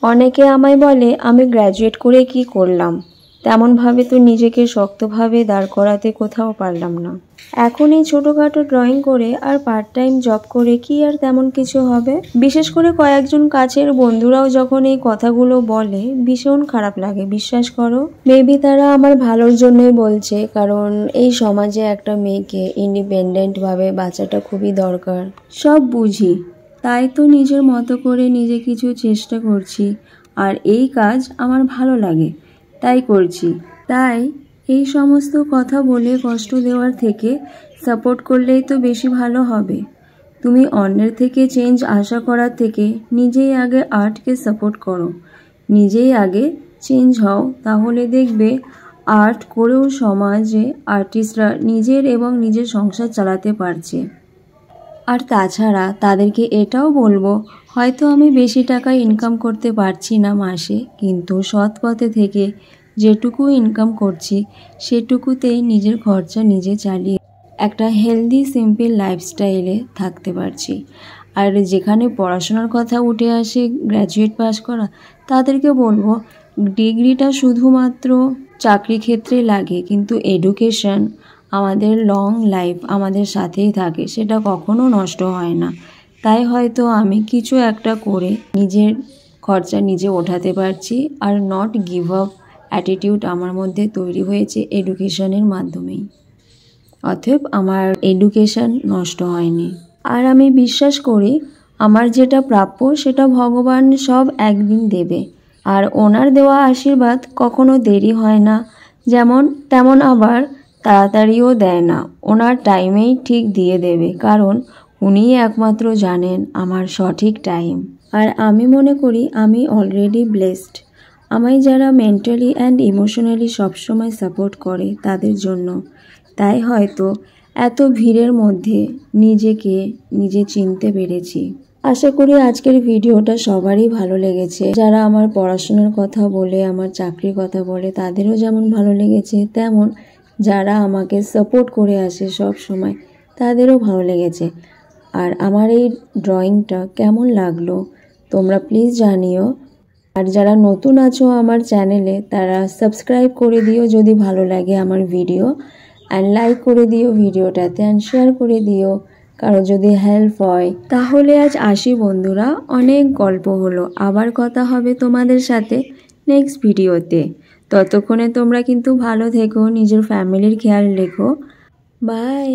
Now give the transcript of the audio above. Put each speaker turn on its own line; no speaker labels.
অনেকে আমায় বলে আমি গ্র্যাজুয়েট করে কি করলাম, তেমনভাবে তো নিজেকে শক্তভাবে দাঁড় করাতে কোথাও পারলাম না। এখন এই ছোটোখাটো ড্রয়িং করে আর পার্ট টাইম জব করে কি আর তেমন কিছু হবে? বিশেষ করে কয়েকজন কাছের বন্ধুরাও যখন এই কথাগুলো বলে ভীষণ খারাপ লাগে, বিশ্বাস করো। মেবি তারা আমার ভালোর জন্যই বলছে, কারণ এই সমাজে একটা মেয়েকে ইন্ডিপেন্ডেন্টভাবে বাঁচাটা খুবই দরকার। সব বুঝি, তাই তো নিজের মতো করে নিজে কিছু চেষ্টা করছি, আর এই কাজ আমার ভালো লাগে তাই করছি। তাই এই সমস্ত কথা বলে কষ্ট দেওয়ার থেকে সাপোর্ট করলেই তো বেশি ভালো হবে। তুমি অন্যের থেকে চেঞ্জ আশা করার থেকে নিজেই আগে আর্টকে সাপোর্ট করো, নিজেই আগে চেঞ্জ হও, তাহলে দেখবে আর্ট করেও সমাজে আর্টিস্টরা নিজের এবং নিজের সংসার চালাতে পারছে। আর তাছাড়া তাদেরকে এটাও বলবো, হয়তো আমি বেশি টাকা ইনকাম করতে পারছি না মাসে, কিন্তু সৎ পথে থেকে যেটুকু ইনকাম করছি সেটুকুতেই নিজের খরচা নিজে চালিয়ে একটা হেলদি সিম্পল লাইফস্টাইলে থাকতে পারছি। আর যেখানে পড়াশোনার কথা উঠে আসে গ্র্যাজুয়েট পাস করা, তাদেরকে বলবো ডিগ্রিটা শুধুমাত্র চাকরি ক্ষেত্রে লাগে, কিন্তু এডুকেশন আমাদের লং লাইফ আমাদের সাথেই থাকে, সেটা কখনো নষ্ট হয় না। তাই হয়তো আমি কিছু একটা করে নিজের খরচা নিজে ওঠাতে পারছি, are not give up attitude আমার মধ্যে তৈরি হয়েছে এডুকেশনের মাধ্যমেই। অতএব আমার এডুকেশন নষ্ট হয়নি। আর আমি বিশ্বাস করি আমার যেটা প্রাপ্য সেটা ভগবান সব একদিন দেবে, আর ওনার দেওয়া আশীর্বাদ কখনো দেরি হয় না যেমন, তেমন আবার তাড়াতাড়িও দেয় না। ওনার টাইমেই ঠিক দিয়ে দেবে, কারণ উনিই একমাত্র জানেন আমার সঠিক টাইম। আর আমি মনে করি আমি অলরেডি ব্লেসড। আমায় যারা মেন্টালি অ্যান্ড ইমোশনালি সবসময় সাপোর্ট করে তাদের জন্য। তাই হয়তো এত ভিড়ের মধ্যে নিজেকে নিজে চিনতে পেরেছি। আশা করি আজকের ভিডিওটা সবারই ভালো লেগেছে। যারা আমার পড়াশোনার কথা বলে, আমার চাকরির কথা বলে, তাদেরও যেমন ভালো লেগেছে, তেমন যারা আমাকে সাপোর্ট করে আসে সব সময় তাদেরও ভালো লেগেছে। আর আমার এই ড্রয়িংটা কেমন লাগলো তোমরা প্লিজ জানিও। আর যারা নতুন আছো আমার চ্যানেলে তারা সাবস্ক্রাইব করে দিও যদি ভালো লাগে আমার ভিডিও, অ্যান্ড লাইক করে দিও ভিডিওটাতে, অ্যান্ড শেয়ার করে দিও কারো যদি হেল্প হয়। তাহলে আজ আসি বন্ধুরা, অনেক গল্প হলো, আবার কথা হবে তোমাদের সাথে নেক্সট ভিডিওতে। ততক্ষণে তোমরা কিন্তু ভালো থেকো, নিজের ফ্যামিলির খেয়াল রেখো। বাই।